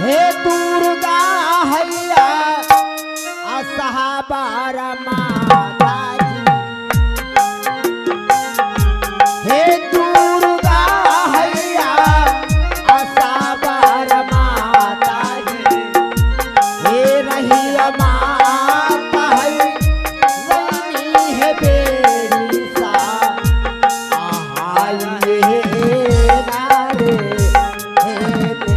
हे दुर्गा हैया असहाबार माता जी। हे दुर्गा हैया असहाबार माता जी। हे रहिया माता है वही है बेरी सा आहाई नारे हे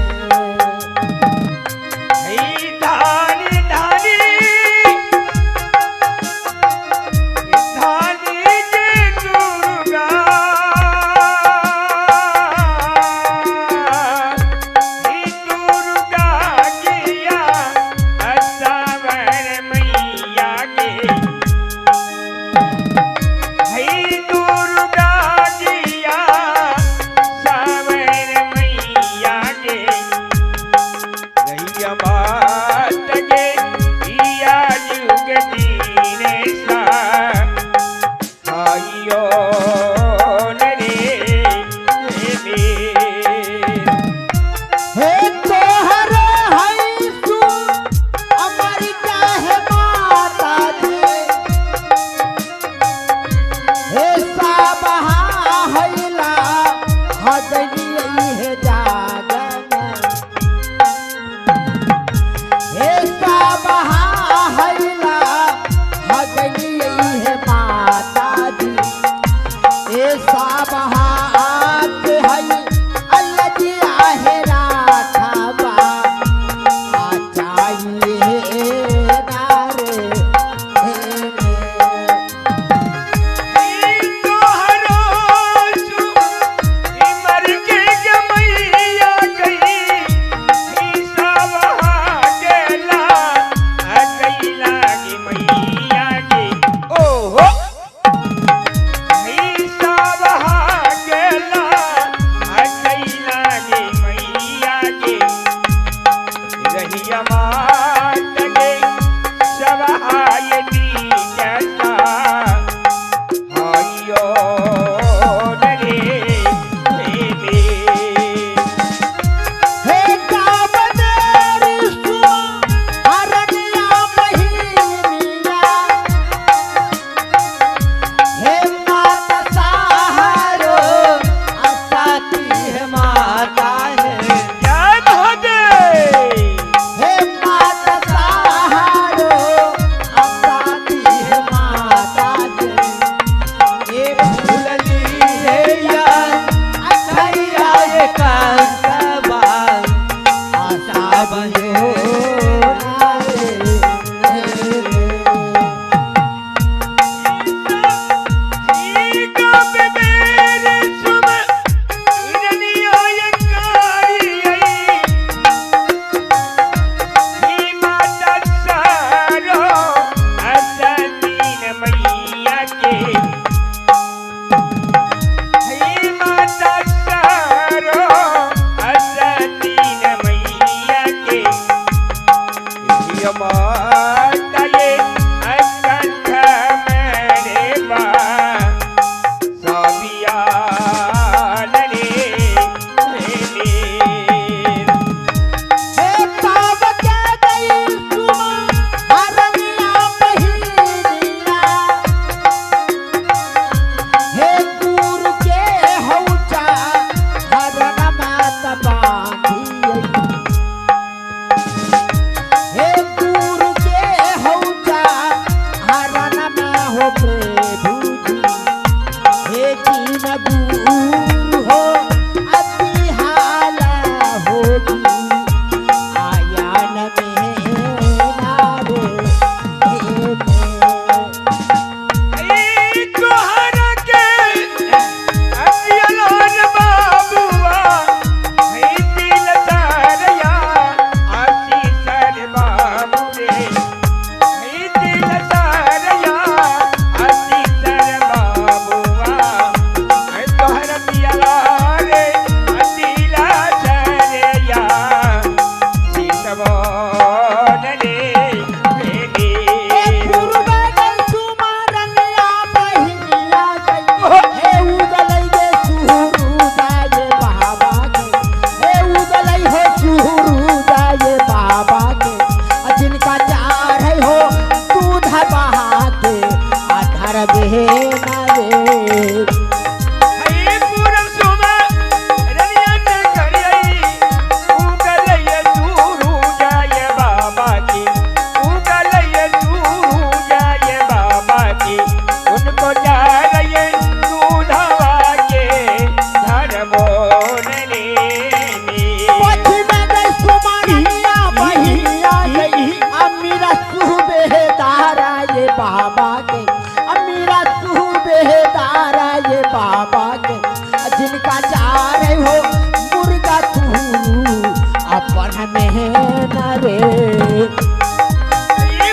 बहन रे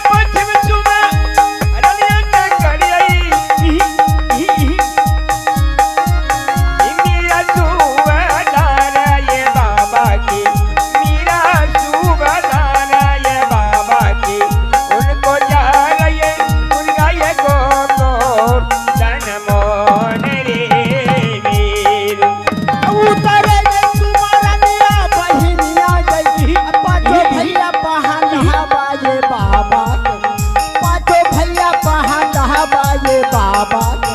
पश्चिम सुमा रलिया न करियई मीरा सुबदार ये बाबा की मीरा सुबदार ये बाबा की उनको जा रहे उनका ये गोको जनमोन रे वीर उतरे जे सुमरनिया बहिनिया गई पाछो भैया पहाड़ बाजे बाबा के पाछो भैया पहाड़ बाजे बाबा के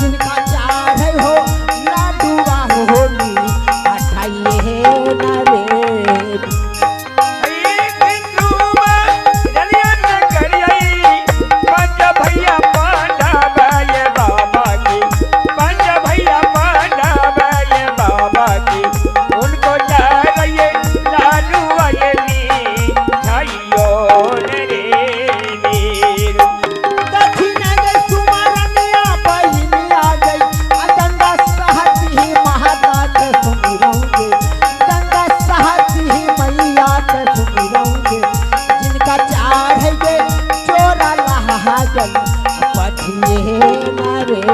जिनका चाहे हो लाडुआ होली अठाइए न रे दक्षिण के सुमरनिया बहिनिया गई गंगा सहती माता के सुमिरौगे गंगा सहती मैया के सुमिरौगे जिनका चाहे गे चोरा लहागल पठिए न रे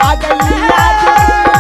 आ गई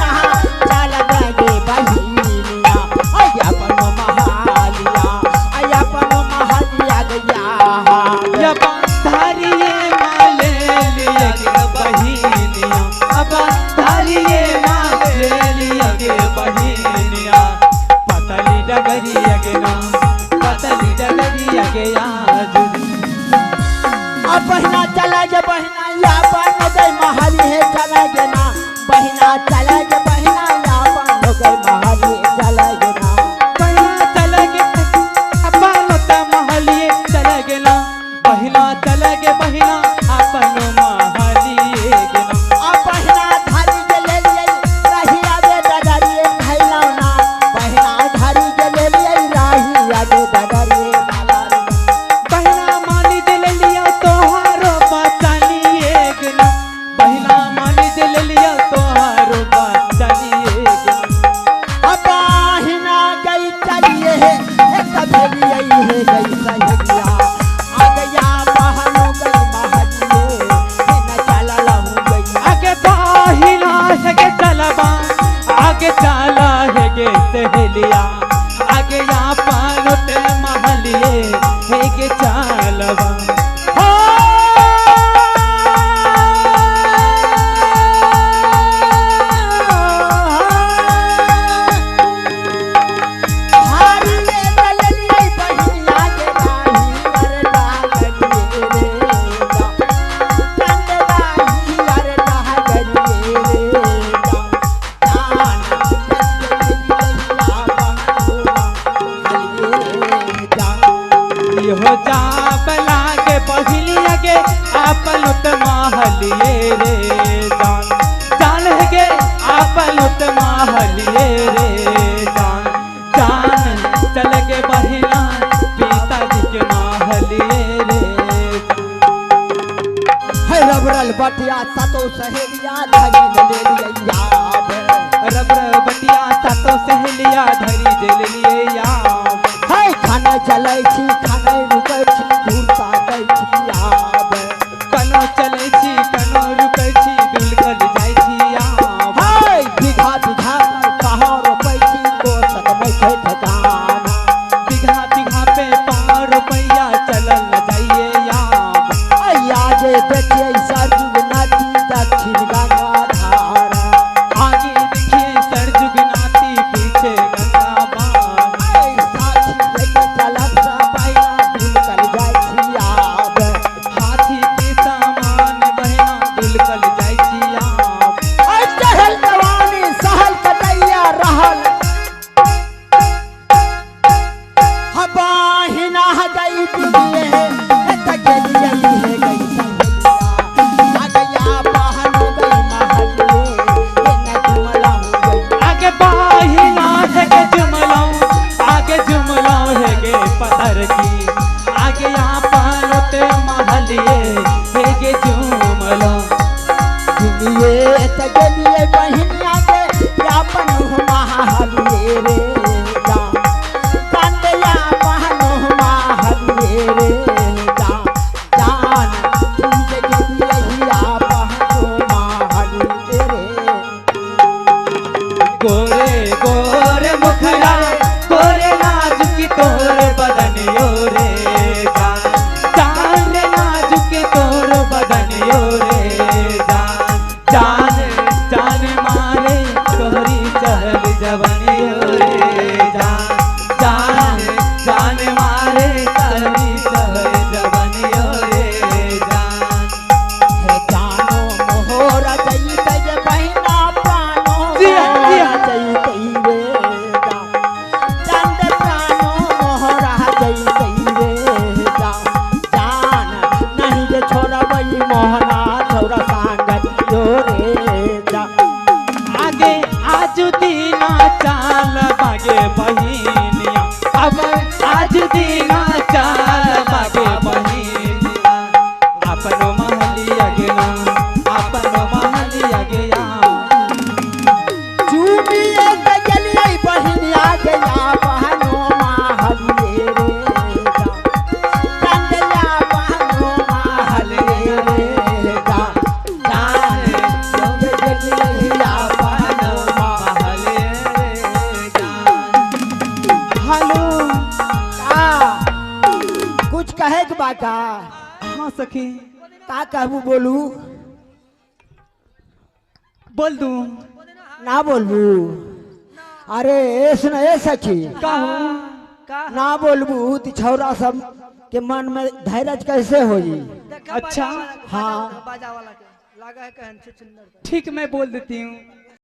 महलिए रे जान जान है गे आपन लुट महलिए रे जान जान चल गे बहिना पिताजी के महलिए रे है रबरल बटिया सतो सहेलिया धरी ले लिया रबर बटिया सातो सहेलिया धरी जेल लिए याम है खाना चलै छी खाना रुकै छी घूरता दै छी आब कनो चलै छी कनो रुकै छी दुलकल जाइ छी याम है बीघा बीघा कहाँ रोपै छी कोसत बैठे ठिकाना बीघा बीघा पे 5 रुपया चलल न जाइए याम अया जे देखिए सरजुग नदी दक्षिण गंगा धारा आगे देखिए सरजुग नाती पीछे गंगा बाण साथी लेके चलत पहिला दुलकल जाइ छी आब हाथी के सामान बहना दुलकल जाइ छी याम चहल जवानी सहल कटैया रहल हबाहिना गई दिए तक गेलिए है गई सहेलिया आ गया बहन गई महलिए ये न जुमला हो गई आगे बाहिना है के जुमलाऊ आगे जुमलाऊ है गे पत्थर की आगे यहाँ पालोते महलिए है गे जुमलाऊ दिए तक गेलिए बहिनिया के यापन महलिए रे जा कंदया बहन महलिए रे जा जान ठीक गेलिए यापन महलिए रे गोरे गोरे मुखरा गोरे नाजुकी तोर बदनियो रे जान जान रे नाजुकी तोर बदनियो रे जान जान जान मारे तोहरी चहल जवनियो रे जान जान जान मारे तोहरी चहल जवनियो रे जान हे जानो मोहरा जई तज बहिना प्राणो जिया, जिया। जई तई रे जा चंद प्राणो मोहरा जई तई रे जा जान नहीं जे छोड़बई मोहना छोरा सांगतियो रे जा आगे आजू दीना चाल बागे बहिनिया अब आज दीना चाल बागे बहिनिया अपनो महलिया गेना अपनो महलिया गया चूमिए त गेलिए बहिनिया गया बहनो महलिए रे जा चंदया बहनो महलिए रे जा जान संग गेलिए बहनो महले हेलो का कुछ कहे के बाका हाँ सखी का कहबू बोलू बोल दूं ना बोलबू अरे सुन ए सखी कहूँ ना बोलबू तो छौरा सब के मन में धैर्य कैसे होई अच्छा हाँ बाजा वाला के लगा है कहन से सुंदर ठीक मैं बोल देती हूँ